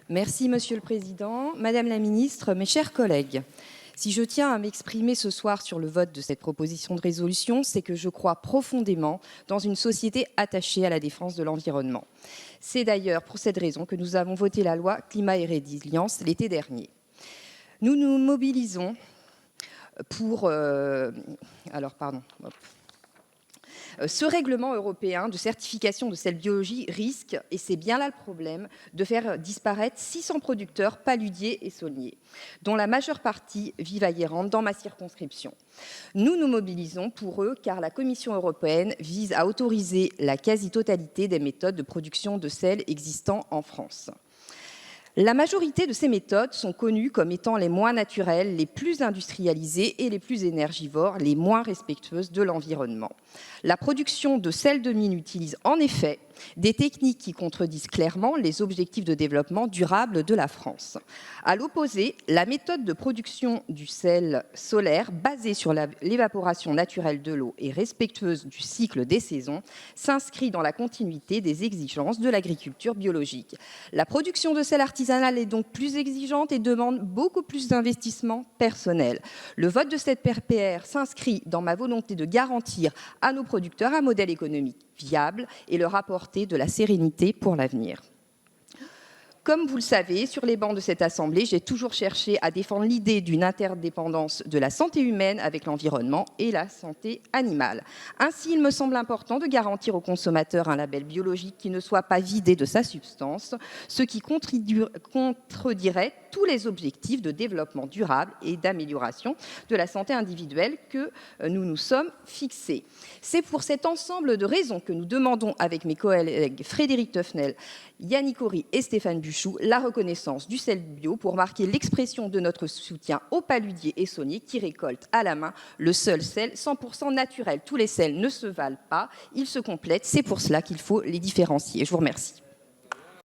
Merci, Monsieur le Président. Madame la Ministre, mes chers collègues, si je tiens à m'exprimer ce soir sur le vote de cette proposition de résolution, c'est que je crois profondément dans une société attachée à la défense de l'environnement. C'est d'ailleurs pour cette raison que nous avons voté la loi Climat et Résilience l'été dernier. Nous nous mobilisons pour... Ce règlement européen de certification de cette biologie risque, et c'est bien là le problème, de faire disparaître 600 producteurs paludiers et sauniers, dont la majeure partie vivent à Guérande, dans ma circonscription. Nous nous mobilisons pour eux car la Commission européenne vise à autoriser la quasi-totalité des méthodes de production de sel existant en France. La majorité de ces méthodes sont connues comme étant les moins naturelles, les plus industrialisées et les plus énergivores, les moins respectueuses de l'environnement. La production de sel de mine utilise en effet des techniques qui contredisent clairement les objectifs de développement durable de la France. À l'opposé, la méthode de production du sel solaire, basée sur l'évaporation naturelle de l'eau et respectueuse du cycle des saisons, s'inscrit dans la continuité des exigences de l'agriculture biologique. La production de sel artisanal est donc plus exigeante et demande beaucoup plus d'investissement personnel. Le vote de cette PPR s'inscrit dans ma volonté de garantir à nos producteurs un modèle économique viable et leur apporter de la sérénité pour l'avenir. Comme vous le savez, sur les bancs de cette Assemblée, j'ai toujours cherché à défendre l'idée d'une interdépendance de la santé humaine avec l'environnement et la santé animale. Ainsi, il me semble important de garantir aux consommateurs un label biologique qui ne soit pas vidé de sa substance, ce qui contredirait tous les objectifs de développement durable et d'amélioration de la santé individuelle que nous nous sommes fixés. C'est pour cet ensemble de raisons que nous demandons avec mes collègues Frédérique Teffnel, Yannick Ory et Stéphane Buchou la reconnaissance du sel bio pour marquer l'expression de notre soutien aux paludiers et sauniers qui récoltent à la main le seul sel 100% naturel. Tous les sels ne se valent pas, ils se complètent, c'est pour cela qu'il faut les différencier. Je vous remercie.